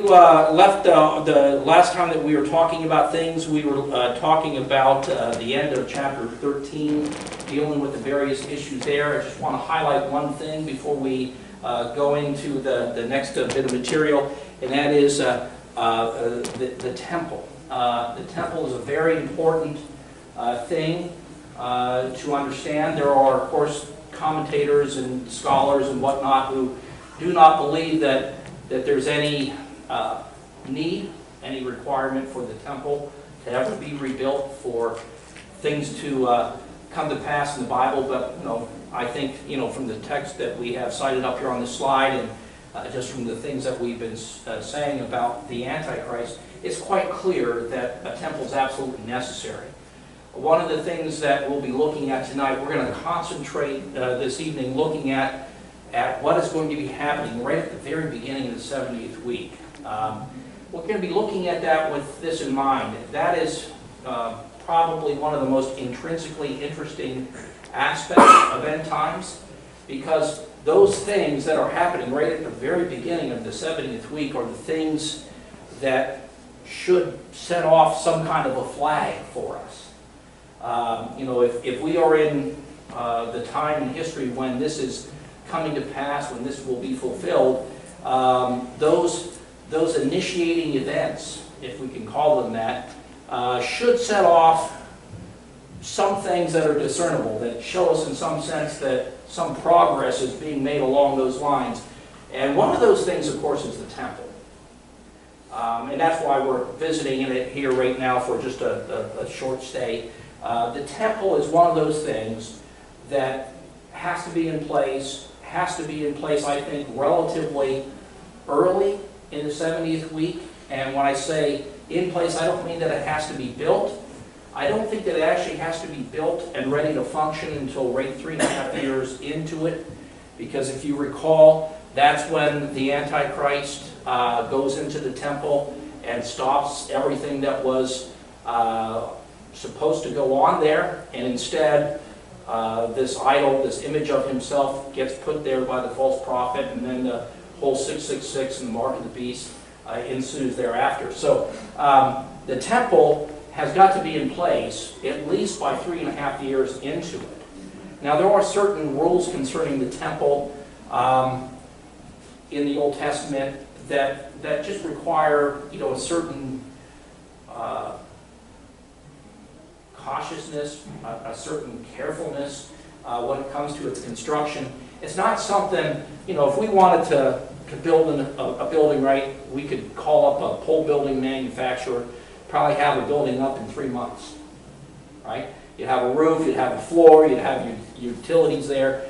left the last time that we were talking about things, we were talking about the end of chapter 13, dealing with the various issues there. I just want to highlight one thing before we go into the next bit of material, and that is the temple. The temple is a very important thing to understand. There are, of course, commentators and scholars and whatnot who do not believe that there's any need, any requirement for the temple to ever be rebuilt, for things to come to pass in the Bible. But I think from the text that we have cited up here on the slide, and just from the things that we've been saying about the Antichrist, it's quite clear that a temple is absolutely necessary. One of the things that we'll be looking at tonight, we're going to concentrate this evening looking at what is going to be happening right at the very beginning of the 70th week. We're going to be looking at that with this in mind. That is probably one of the most intrinsically interesting aspects of end times, because those things that are happening right at the very beginning of the 70th week are the things that should set off some kind of a flag for us. If we are in the time in history when this is coming to pass, when this will be fulfilled, those initiating events, if we can call them that, should set off some things that are discernible, that show us in some sense that some progress is being made along those lines. And one of those things, of course, is the temple. And that's why we're visiting in it here right now for just a short stay. The temple is one of those things that has to be in place, I think, relatively early in the 70th week. And when I say in place, I don't mean that it has to be built. I don't think that it actually has to be built and ready to function until right 3.5 years into it. Because if you recall, that's when the Antichrist goes into the temple and stops everything that was supposed to go on there, and instead this idol, this image of himself, gets put there by the false prophet, and then the whole 666 and the mark of the beast ensues thereafter. So the temple has got to be in place at least by 3.5 years into it. Now there are certain rules concerning the temple in the Old Testament that just require a certain cautiousness, a certain carefulness when it comes to its construction. It's not something, if we wanted to build a building right, we could call up a pole building manufacturer, probably have a building up in 3 months, right? You'd have a roof, you'd have a floor, you'd have your utilities there,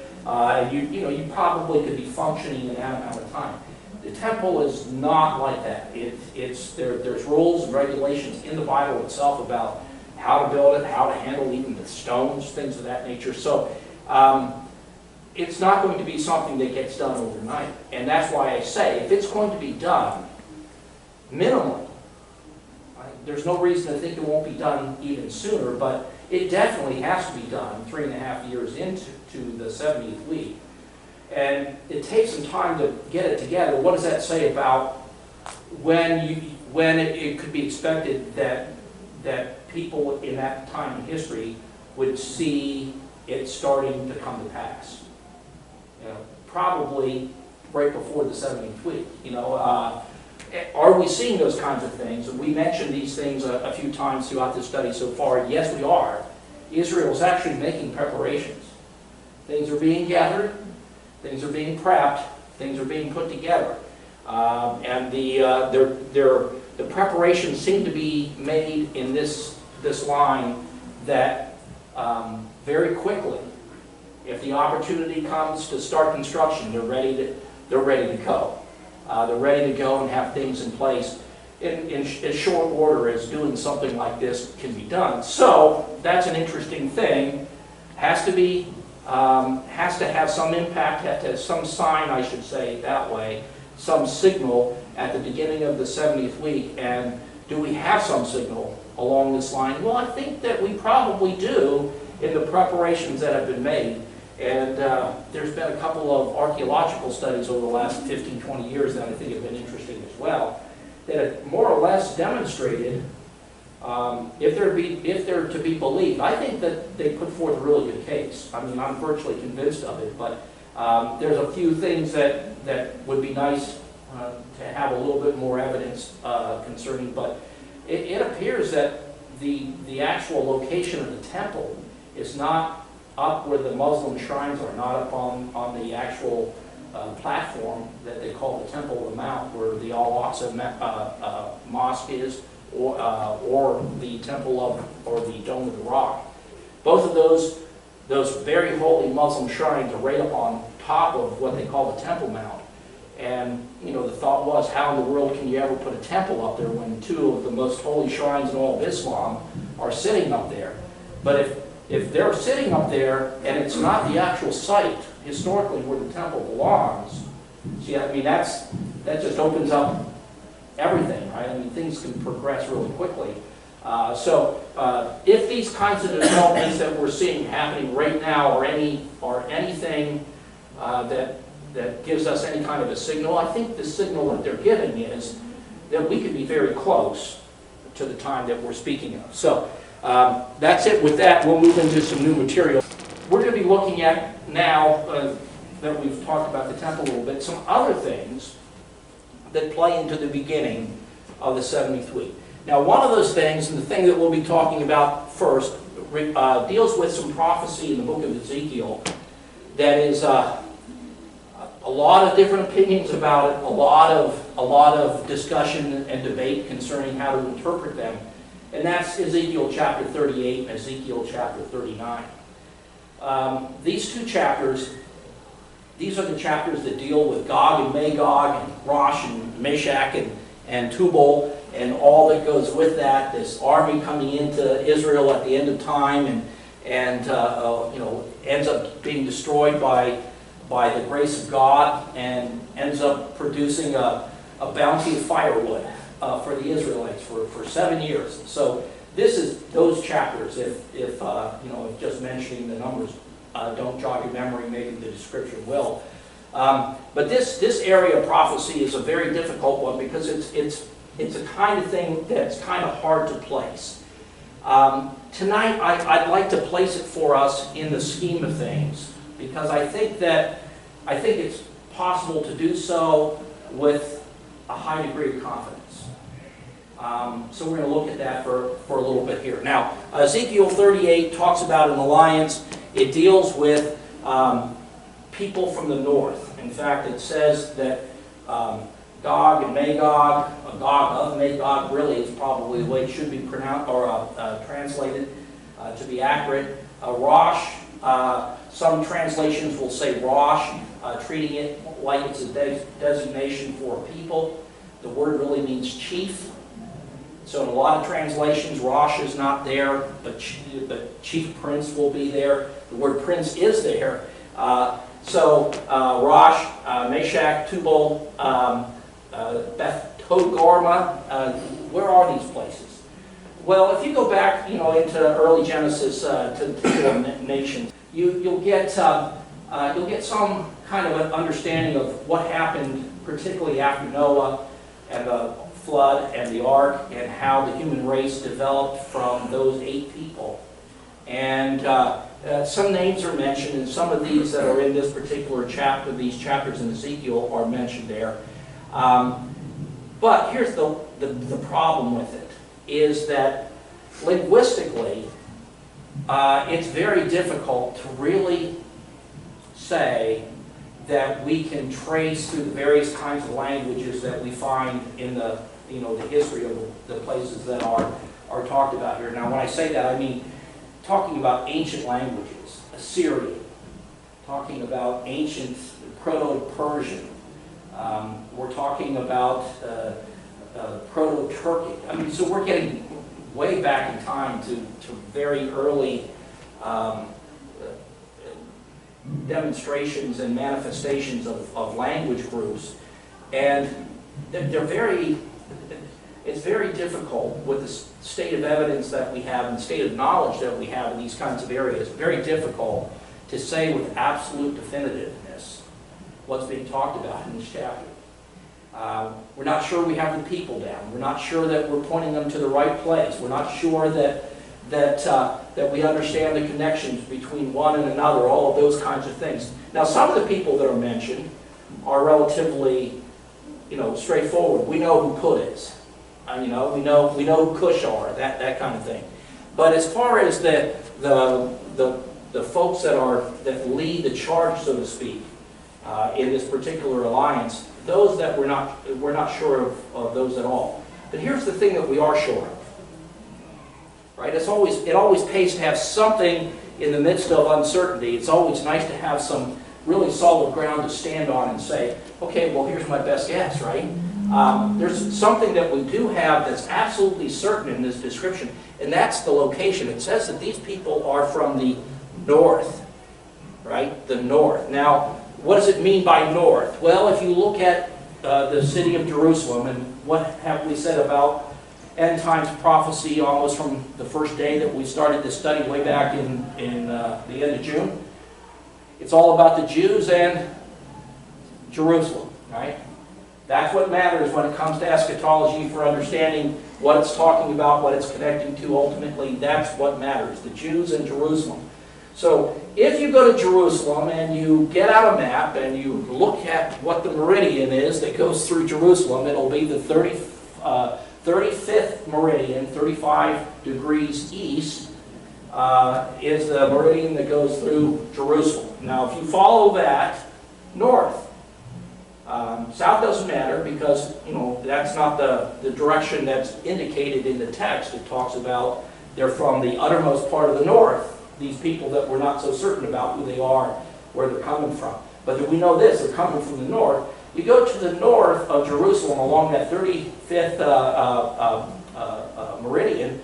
you probably could be functioning in that amount of time. The temple is not like that. There's rules and regulations in the Bible itself about how to build it, how to handle even the stones, things of that nature. So it's not going to be something that gets done overnight. And that's why I say, if it's going to be done minimally, right, there's no reason to think it won't be done even sooner, but it definitely has to be done 3.5 years into the 70th week. And it takes some time to get it together. What does that say about when it could be expected that people in that time in history would see it starting to come to pass? Probably right before the 70th week. Are we seeing those kinds of things? And we mentioned these things a few times throughout this study so far. Yes, we are. Israel is actually making preparations. Things are being gathered. Things are being prepped. Things are being put together. And the preparations seem to be made in this line that very quickly, if the opportunity comes to start construction, they're ready to go. They're ready to go and have things in place in short order as doing something like this can be done. So that's an interesting thing. Has to have some impact, has to have some sign, I should say that way, some signal at the beginning of the 70th week. And do we have some signal along this line? Well, I think that we probably do in the preparations that have been made. And there's been a couple of archaeological studies over the last 15, 20 years that I think have been interesting as well. that it more or less demonstrated, if they're to be believed, I think that they put forth a really good case. I mean, I'm virtually convinced of it, but there's a few things that would be nice to have a little bit more evidence concerning, but it appears that the actual location of the temple is not up where the Muslim shrines are, not up on the actual platform that they call the Temple of the Mount, where the Al-Aqsa Mosque is, or the Temple of, or the Dome of the Rock. Both of those very holy Muslim shrines are right up on top of what they call the Temple Mount. And, you know, the thought was, how in the world can you ever put a temple up there when two of the most holy shrines in all of Islam are sitting up there? But if they're sitting up there and it's not the actual site, historically, where the temple belongs, see, I mean, that just opens up everything, right? I mean, things can progress really quickly. So if these kinds of developments that we're seeing happening right now or anything that gives us any kind of a signal, I think the signal that they're giving is that we could be very close to the time that we're speaking of. So that's it with that. We'll move into some new material. We're going to be looking at now that we've talked about the temple a little bit, some other things that play into the beginning of the 70th week. Now, one of those things, and the thing that we'll be talking about first, deals with some prophecy in the book of Ezekiel that is a lot of different opinions about it, a lot of discussion and debate concerning how to interpret them, and that's Ezekiel chapter 38 and Ezekiel chapter 39. These two chapters, these are the chapters that deal with Gog and Magog and Rosh and Meshach and Tubal and all that goes with that, this army coming into Israel at the end of time and you know, ends up being destroyed by the grace of God and ends up producing a bounty of firewood for the Israelites for 7 years. So this is those chapters. If you know, if just mentioning the numbers don't jog your memory, maybe the description will. But this area of prophecy is a very difficult one because it's a kind of thing that's kind of hard to place. Tonight, I'd like to place it for us in the scheme of things because I think it's possible to do so with a high degree of confidence. So we're going to look at that for a little bit here. Now, Ezekiel 38 talks about an alliance. It deals with people from the north. In fact, it says that Gog and Magog, Gog of Magog really is probably the way it should be pronounced or translated to be accurate. Rosh, some translations will say Rosh, treating it like it's a designation for a people. The word really means chief. So in a lot of translations, Rosh is not there, but chief prince will be there. The word prince is there. So Rosh, Meshach, Tubal, Beth Togarmah, where are these places? Well, if you go back, you know, into early Genesis to the nations, you'll get some kind of an understanding of what happened, particularly after Noah and the flood and the ark, and how the human race developed from those 8 people. And some names are mentioned, and some of these that are in this particular chapter, these chapters in Ezekiel, are mentioned there. But here's the problem with it, is that linguistically, it's very difficult to really say that we can trace through the various kinds of languages that we find in the history of the places that are talked about here. Now, when I say that, I mean talking about ancient languages, Assyrian, talking about ancient Proto-Persian. We're talking about Proto-Turkic. I mean, so we're getting way back in time to very early demonstrations and manifestations of language groups, and it's very difficult with the state of evidence that we have and the state of knowledge that we have in these kinds of areas, very difficult to say with absolute definitiveness what's being talked about in this chapter. We're not sure we have the people down. We're not sure that we're pointing them to the right place. We're not sure that we understand the connections between one and another, all of those kinds of things. Now, some of the people that are mentioned are relatively, straightforward. We know who Put is. We know who Cush are, that kind of thing. But as far as the folks that lead the charge, so to speak, in this particular alliance, those that we're not sure of those at all. But here's the thing that we are sure of. Right? It always pays to have something in the midst of uncertainty. It's always nice to have some really solid ground to stand on and say, okay, well, here's my best guess, right? There's something that we do have that's absolutely certain in this description, and that's the location. It says that these people are from the north, right? The north. Now, what does it mean by north? Well, if you look at the city of Jerusalem, and what have we said about end times prophecy almost from the first day that we started this study way back in the end of June, it's all about the Jews and Jerusalem, right? That's what matters when it comes to eschatology for understanding what it's talking about, what it's connecting to ultimately. That's what matters, the Jews and Jerusalem. So if you go to Jerusalem and you get out a map and you look at what the meridian is that goes through Jerusalem, it'll be the 35th meridian, 35 degrees east, is the meridian that goes through Jerusalem. Now, if you follow that north, south doesn't matter because, that's not the direction that's indicated in the text. It talks about they're from the uttermost part of the north, these people that we're not so certain about who they are, where they're coming from. But we know this, they're coming from the north. You go to the north of Jerusalem along that 35th meridian,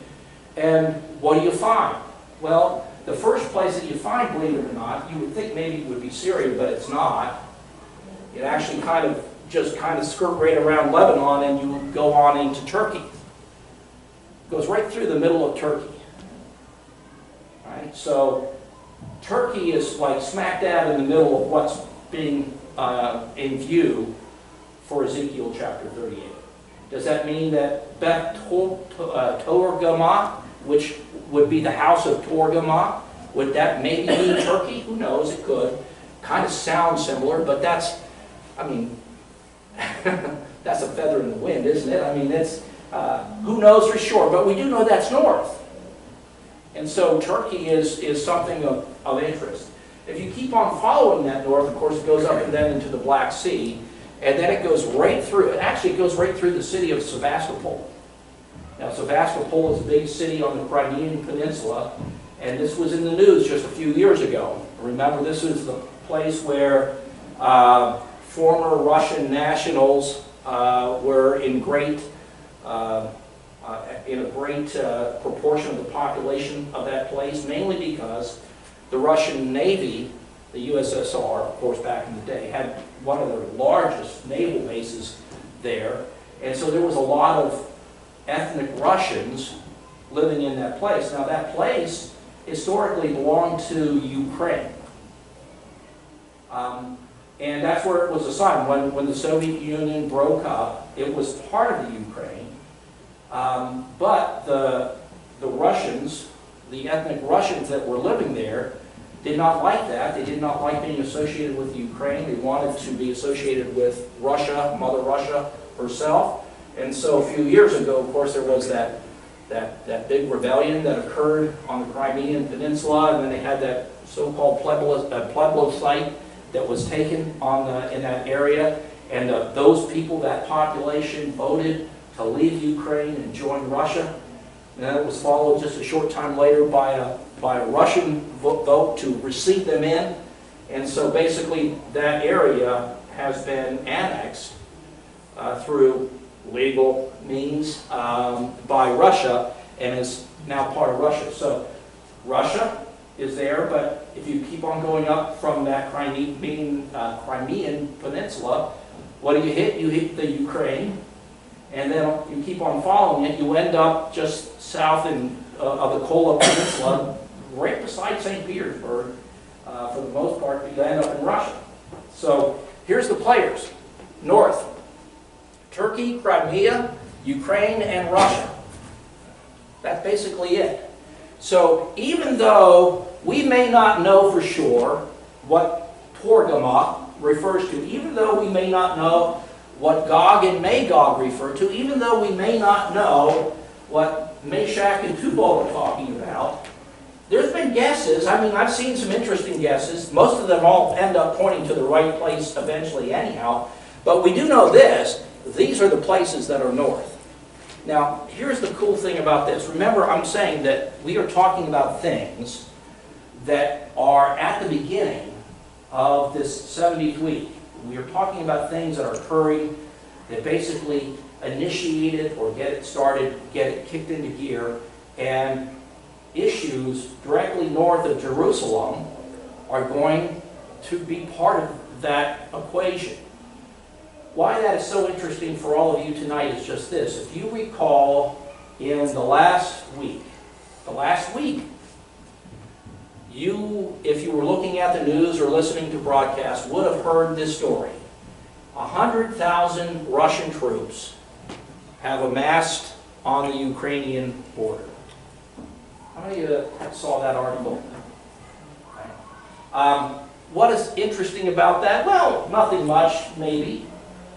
and what do you find? Well, the first place that you find, believe it or not, you would think maybe it would be Syria, but it's not. It actually kind of skirt right around Lebanon, and you go on into Turkey. It goes right through the middle of Turkey. Right? So Turkey is like smack dab in the middle of what's being in view for Ezekiel chapter 38. Does that mean that Beth Togarmah, which would be the house of Togarmah, would that maybe be Turkey? Who knows? It could. Kind of sounds similar, but that's a feather in the wind, isn't it? It's who knows for sure, but we do know that's north. And so Turkey is something of interest. If you keep on following that north, of course, it goes up and then into the Black Sea, and then it goes right through, it goes right through the city of Sevastopol. Now, Sevastopol is a big city on the Crimean Peninsula, and this was in the news just a few years ago. Remember, this is the place where former Russian nationals were in a great proportion of the population of that place, mainly because the Russian Navy, the USSR, of course, back in the day, had one of the largest naval bases there. And so there was a lot of ethnic Russians living in that place. Now, that place historically belonged to Ukraine. And that's where it was assigned. When the Soviet Union broke up, it was part of the Ukraine. But the Russians, the ethnic Russians that were living there, did not like that. They did not like being associated with Ukraine. They wanted to be associated with Russia, Mother Russia herself. And so a few years ago, of course, there was that big rebellion that occurred on the Crimean Peninsula, and then they had that so-called plebiscite that was taken in that area. And those people, that population, voted to leave Ukraine and join Russia. And then it was followed just a short time later by a Russian vote to receive them in. And so basically that area has been annexed through legal means by Russia and is now part of Russia. So Russia is there, but if you keep on going up from that Crimean Peninsula, what do you hit? You hit the Ukraine. And then you keep on following it, you end up just south of the Kola Peninsula, right beside St. Petersburg, for the most part, but you end up in Russia. So here's the players. North, Turkey, Crimea, Ukraine, and Russia. That's basically it. So even though we may not know for sure what Torgama refers to, even though we may not know what Gog and Magog refer to, even though we may not know what Meshach and Tubal are talking about, there's been guesses. I mean, I've seen some interesting guesses. Most of them all end up pointing to the right place eventually anyhow. But we do know this. These are the places that are north. Now, here's the cool thing about this. Remember, I'm saying that we are talking about things that are at the beginning of this 70th week. We are talking about things that are occurring that basically initiate it or get it started, get it kicked into gear, and issues directly north of Jerusalem are going to be part of that equation. Why that is so interesting for all of you tonight is just this. If you recall, in the last week, if you were looking at the news or listening to broadcasts, would have heard this story. 100,000 Russian troops have amassed on the Ukrainian border. How many of you saw that article? What is interesting about that? Well, nothing much, maybe.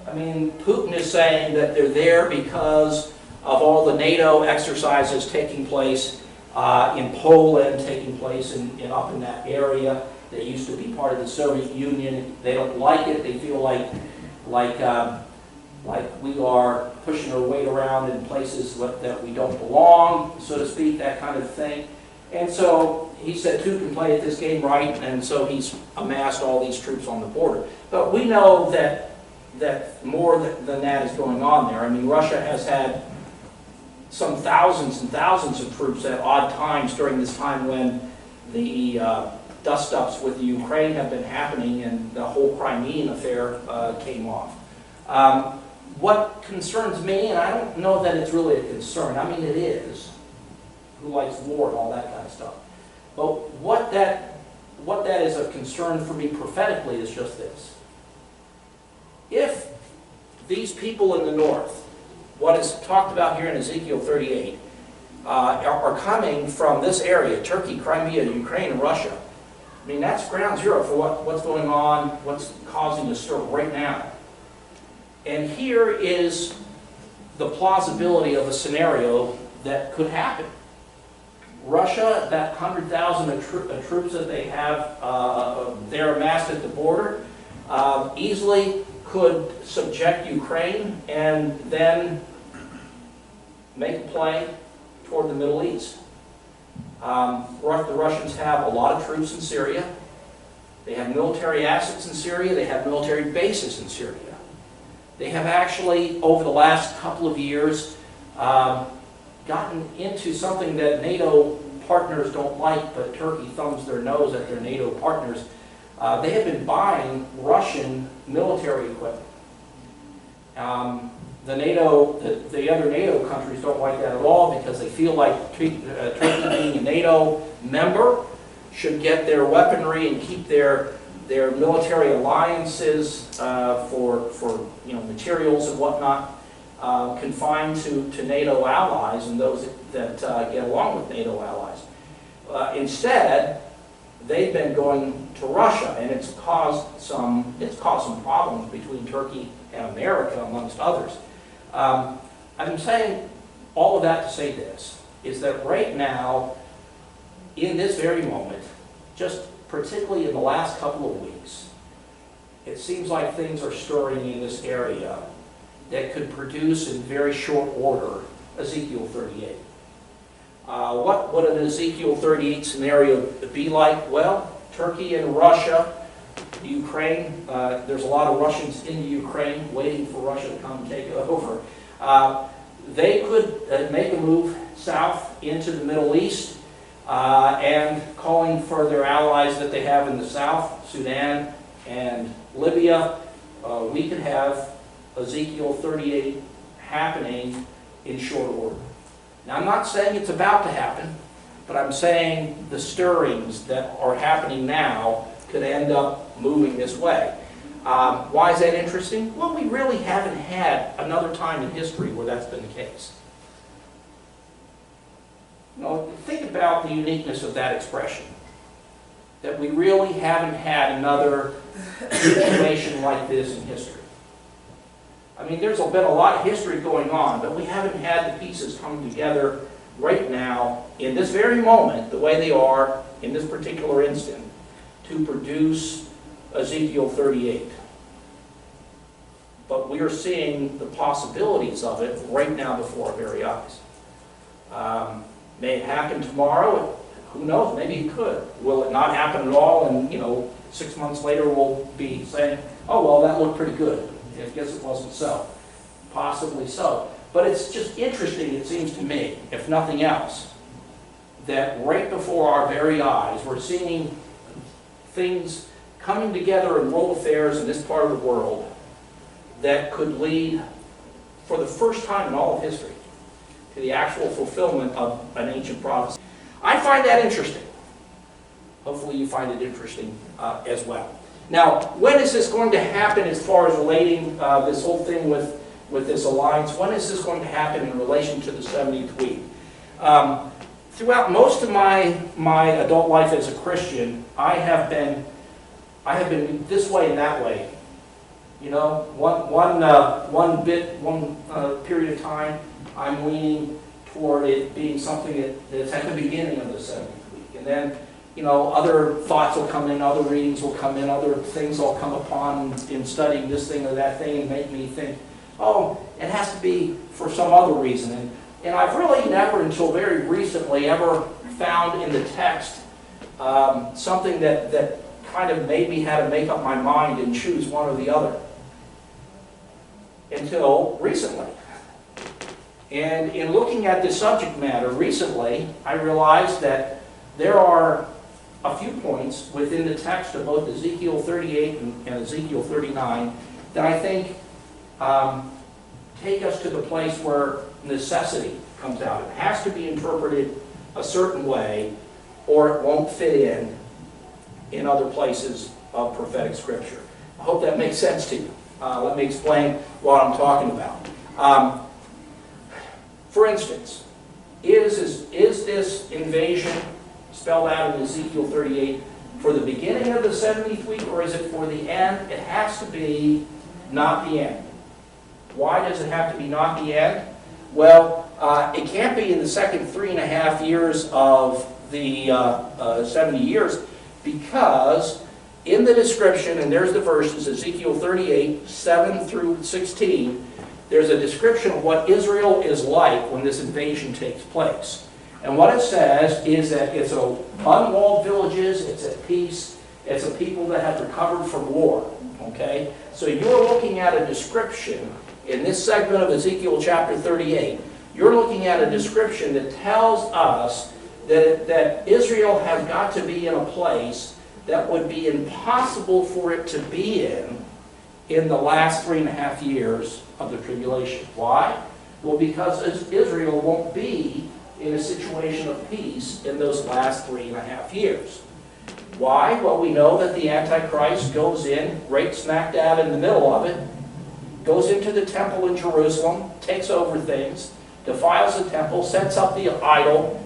I mean, Putin is saying that they're there because of all the NATO exercises taking place in Poland, taking place up in that area that used to be part of the Soviet Union. They don't like it. They feel like we are pushing our weight around in places that we don't belong, so to speak, that kind of thing. And so he said, two can play at this game right, and so he's amassed all these troops on the border. But we know that more than that is going on there. I mean, Russia has had some thousands and thousands of troops at odd times during this time when the dust-ups with the Ukraine have been happening and the whole Crimean affair came off. What concerns me, and I don't know that it's really a concern, I mean it is, who likes war and all that kind of stuff, but what that is a concern for me prophetically is just this. If these people in the north, what is talked about here in Ezekiel 38, are coming from this area, Turkey, Crimea, Ukraine, and Russia, I mean, that's ground zero for what's going on, what's causing the stir right now. And here is the plausibility of a scenario that could happen. Russia, that 100,000 troops that they have there amassed at the border, easily could subject Ukraine and then make a play toward the Middle East. The Russians have a lot of troops in Syria. They have military assets in Syria. They have military bases in Syria. They have actually, over the last couple of years, gotten into something that NATO partners don't like, but Turkey thumbs their nose at their NATO partners. They have been buying Russian military equipment. The other NATO countries don't like that at all because they feel like Turkey being a NATO member should get their weaponry and keep their military alliances for materials and whatnot confined to NATO allies and those that get along with NATO allies. Instead, they've been going to Russia, and it's caused some problems between Turkey and America, amongst others. I'm saying all of that to say this, is that right now, in this very moment, just particularly in the last couple of weeks, it seems like things are stirring in this area that could produce in very short order Ezekiel 38. What would an Ezekiel 38 scenario be like? Well, Turkey and Russia, Ukraine, there's a lot of Russians in Ukraine waiting for Russia to come and take over. They could make a move south into the Middle East and calling for their allies that they have in the south, Sudan and Libya. We could have Ezekiel 38 happening in short order. Now, I'm not saying it's about to happen, but I'm saying the stirrings that are happening now could end up moving this way. Why is that interesting? Well, we really haven't had another time in history where that's been the case. You know, think about the uniqueness of that expression. That we really haven't had another situation like this in history. I mean, there's been a lot of history going on, but we haven't had the pieces come together right now, in this very moment, the way they are in this particular instant, to produce Ezekiel 38. But we are seeing the possibilities of it right now before our very eyes. May it happen tomorrow? Who knows? Maybe it could. Will it not happen at all? And 6 months later we'll be saying, "Oh well, that looked pretty good. I guess it wasn't so." Possibly so. But it's just interesting, it seems to me, if nothing else, that right before our very eyes we're seeing things coming together in world affairs in this part of the world that could lead, for the first time in all of history, to the actual fulfillment of an ancient prophecy. I find that interesting. Hopefully you find it interesting as well. Now, when is this going to happen as far as relating this whole thing with this alliance? When is this going to happen in relation to the 70th week? Throughout most of my adult life as a Christian, I have been this way and that way. One period of time, I'm leaning toward it being something that's at the beginning of the 70th week. And then, other thoughts will come in, other readings will come in, other things will come upon in studying this thing or that thing and make me think, oh, it has to be for some other reason. And I've really never, until very recently, ever found in the text something that kind of made me have to make up my mind and choose one or the other. Until recently. And in looking at this subject matter recently, I realized that there are a few points within the text of both Ezekiel 38 and Ezekiel 39 that I think take us to the place where necessity comes out. It has to be interpreted a certain way or it won't fit in other places of prophetic scripture. I hope that makes sense to you. Let me explain what I'm talking about. For instance, is this invasion spelled out in Ezekiel 38 for the beginning of the 70th week, or is it for the end? It has to be not the end. Why does it have to be not the end? Well, it can't be in the second 3.5 years of the 70 years, because in the description, and there's the verses, Ezekiel 38, 7 through 16, there's a description of what Israel is like when this invasion takes place. And what it says is that it's unwalled villages, it's at peace, it's a people that have recovered from war. Okay? So you're looking at a description in this segment of Ezekiel chapter 38. You're looking at a description that tells us that Israel has got to be in a place that would be impossible for it to be in the last 3.5 years of the tribulation. Why? Well, because Israel won't be in a situation of peace in those last 3.5 years. Why? Well, we know that the Antichrist goes in, right smack dab in the middle of it, goes into the temple in Jerusalem, takes over things, defiles the temple, sets up the idol,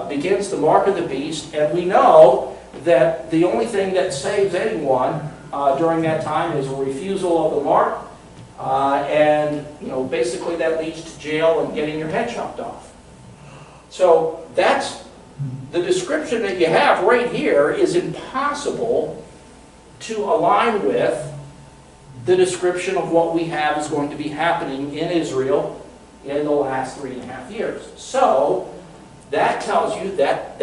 begins the mark of the beast, and we know that the only thing that saves anyone during that time is a refusal of the mark, and basically that leads to jail and getting your head chopped off. So that's the description that you have right here is impossible to align with the description of what we have is going to be happening in Israel in the last 3.5 years. So that tells you that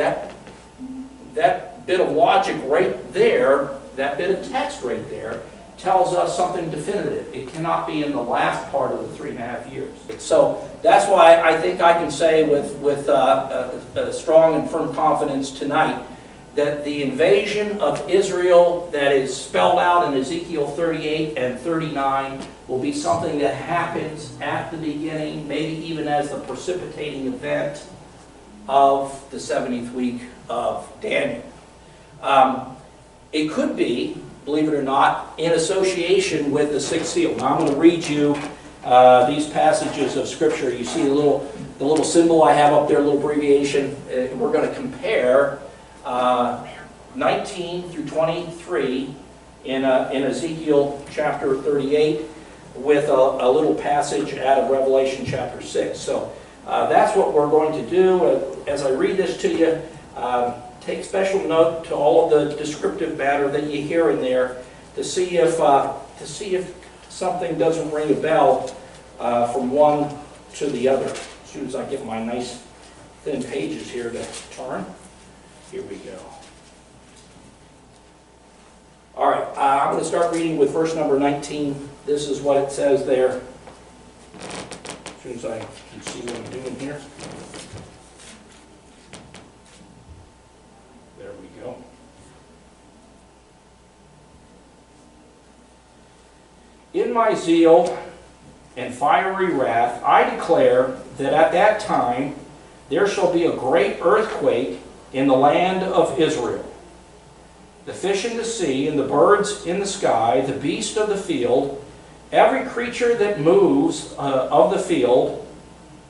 bit of logic right there, that bit of text right there, tells us something definitive. It cannot be in the last part of the 3.5 years. So that's why I think I can say with a strong and firm confidence tonight that the invasion of Israel that is spelled out in Ezekiel 38 and 39 will be something that happens at the beginning, maybe even as the precipitating event of the 70th week of Daniel. It could be believe it or not, in association with the sixth seal. Now I'm going to read you these passages of Scripture. You see the little symbol I have up there, a little abbreviation. We're going to compare 19 through 23 in Ezekiel chapter 38 with a little passage out of Revelation chapter 6. So that's what we're going to do. As I read this to you, take special note to all of the descriptive matter that you hear in there to see if something doesn't ring a bell from one to the other. As soon as I get my nice thin pages here to turn. Here we go. All right, I'm going to start reading with verse number 19. This is what it says there. As soon as I can see what I'm doing here. There we go. In my zeal and fiery wrath, I declare that at that time there shall be a great earthquake in the land of Israel. The fish in the sea and the birds in the sky, the beast of the field, every creature that moves of the field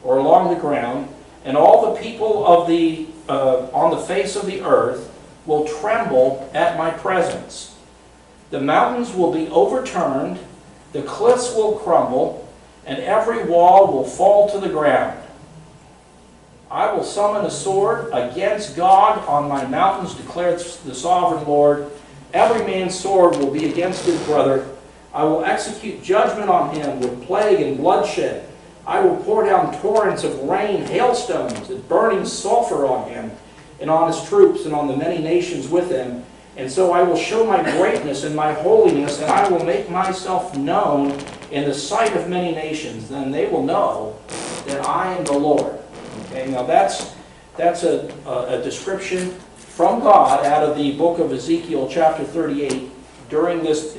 or along the ground, and all the people of on the face of the earth will tremble at my presence. The mountains will be overturned, the cliffs will crumble, and every wall will fall to the ground. I will summon a sword against God on my mountains, declares the sovereign Lord. Every man's sword will be against his brother. I will execute judgment on him with plague and bloodshed. I will pour down torrents of rain, hailstones, and burning sulfur on him, and on his troops, and on the many nations with him. And so I will show my greatness and my holiness, and I will make myself known in the sight of many nations. Then they will know that I am the Lord. Okay, now that's a description from God out of the book of Ezekiel chapter 38 during this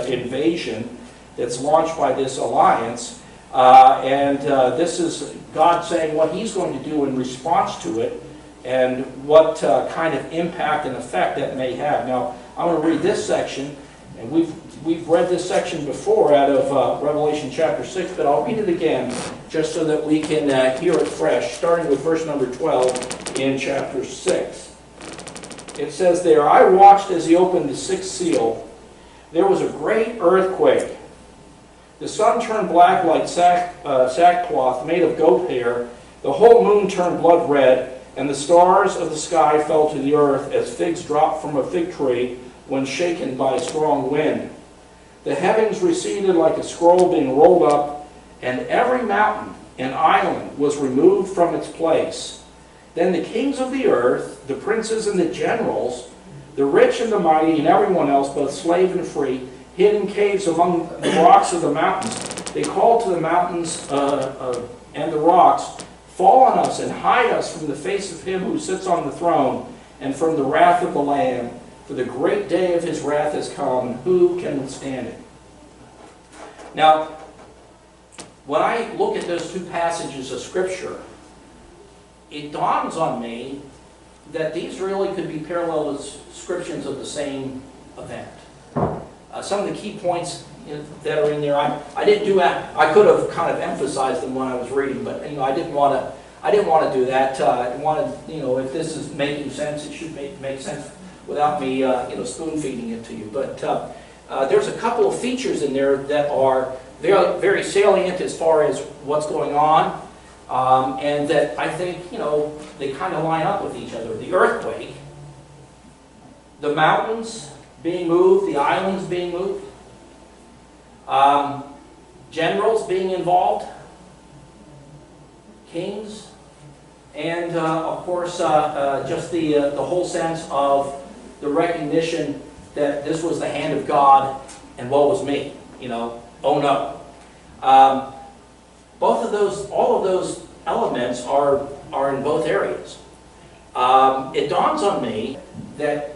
invasion that's launched by this alliance. This is God saying what he's going to do in response to it and what kind of impact and effect that may have. Now, I'm going to read this section, and we've read this section before out of Revelation chapter 6, but I'll read it again just so that we can hear it fresh, starting with verse number 12 in chapter 6. It says there, I watched as he opened the sixth seal. There was a great earthquake. The sun turned black like sackcloth made of goat hair. The whole moon turned blood red, and the stars of the sky fell to the earth as figs drop from a fig tree when shaken by a strong wind. The heavens receded like a scroll being rolled up, and every mountain and island was removed from its place. Then the kings of the earth, the princes and the generals, the rich and the mighty, and everyone else, both slave and free, hid in caves among the rocks of the mountains. They called to the mountains and the rocks, fall on us and hide us from the face of him who sits on the throne and from the wrath of the Lamb. For the great day of his wrath has come. Who can withstand it? Now, when I look at those two passages of Scripture, it dawns on me that these really could be parallel descriptions of the same event. Some of the key points that are in there, I didn't do that. I could have kind of emphasized them when I was reading, but I didn't want to do that. I wanted, if this is making sense, it should make sense without me, spoon feeding it to you. But there's a couple of features in there that are very, very salient as far as what's going on, and that I think they kind of line up with each other. The earthquake, the mountains being moved, the islands being moved, generals being involved, kings, and of course just the whole sense of the recognition that this was the hand of God and woe was me. Oh no. All of those elements are in both areas. It dawns on me that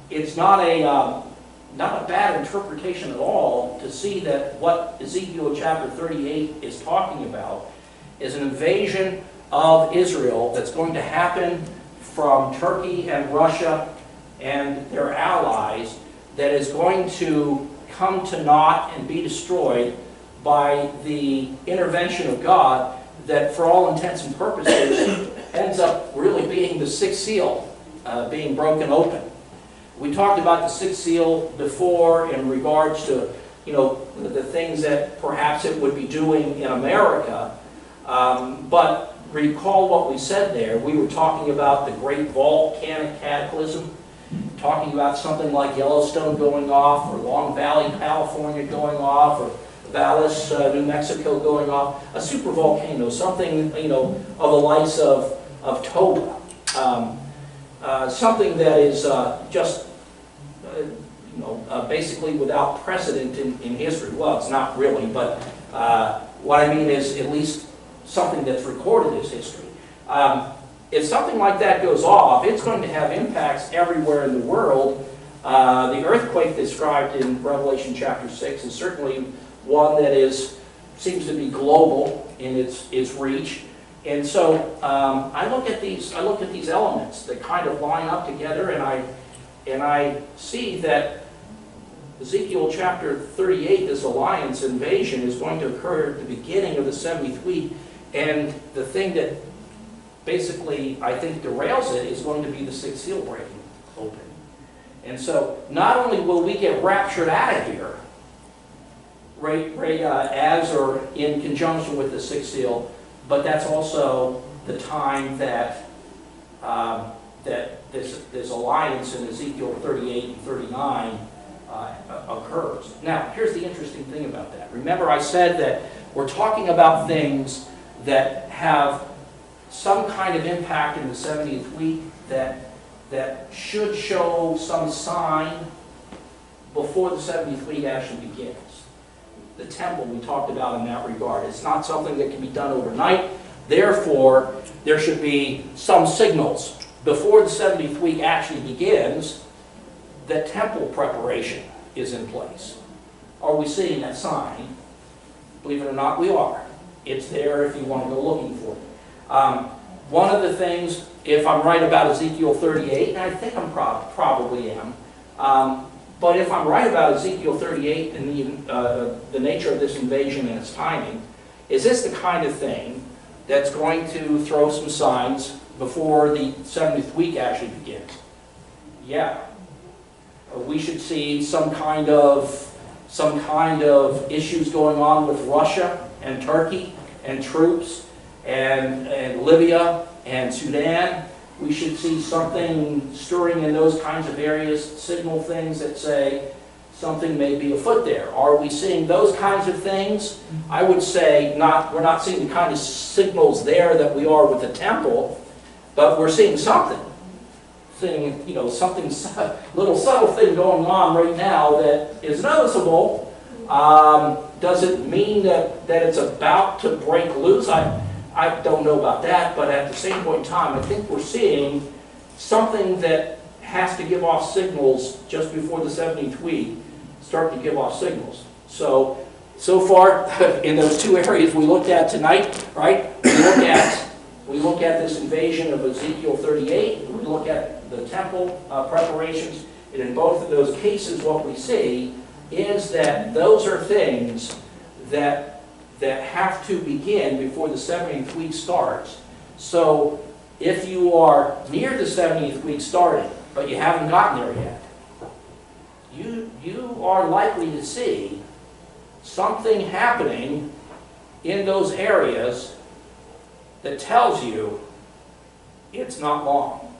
it's not a bad interpretation at all to see that what Ezekiel chapter 38 is talking about is an invasion of Israel that's going to happen from Turkey and Russia and their allies that is going to come to naught and be destroyed by the intervention of God, that for all intents and purposes ends up really being the sixth seal being broken open. We talked about the sixth seal before in regards to, the things that perhaps it would be doing in America, but recall what we said there. We were talking about the great volcanic cataclysm, talking about something like Yellowstone going off, or Long Valley, California going off, or Valles, New Mexico going off, a supervolcano, something, of the likes of Toba, something that is just, basically without precedent in history. Well, it's not really, but what I mean is at least something that's recorded as history. If something like that goes off, it's going to have impacts everywhere in the world. The earthquake described in Revelation chapter 6 is certainly one that seems to be global in its reach. And so I look at these elements that kind of line up together, and I see that Ezekiel chapter 38, this alliance invasion, is going to occur at the beginning of the 70th week, and the thing that basically I think derails it is going to be the sixth seal breaking open. And so not only will we get raptured out of here, as or in conjunction with the sixth seal, but that's also the time that this alliance in Ezekiel 38 and 39 occurs. Now, here's the interesting thing about that. Remember, I said that we're talking about things that have some kind of impact in the 70th week that should show some sign before the 70th week actually begins. The temple we talked about in that regard. It's not something that can be done overnight. Therefore, there should be some signals before the 70th week actually begins that temple preparation is in place. Are we seeing that sign? Believe it or not, we are. It's there if you want to go looking for it. One of the things, if I'm right about Ezekiel 38, and I think I'm probably am, but if I'm right about Ezekiel 38 and the nature of this invasion and its timing, is this the kind of thing that's going to throw some signs before the 70th week actually begins? Yeah. We should see some kind of issues going on with Russia and Turkey and troops and Libya and Sudan. We should see something stirring in those kinds of areas, signal things that say something may be afoot there. Are we seeing those kinds of things? I would say we're not seeing the kind of signals there that we are with the temple, but we're seeing something. Seeing, something, little subtle thing going on right now that is noticeable. Does it mean that it's about to break loose? I don't know about that, but at the same point in time, I think we're seeing something that has to give off signals just before the 17th week, start to give off signals. So far, in those two areas we looked at tonight, right? We look at this invasion of Ezekiel 38, we look at the temple preparations, and in both of those cases what we see is that those are things that have to begin before the 70th week starts. So if you are near the 70th week starting, but you haven't gotten there yet, you are likely to see something happening in those areas that tells you it's not long.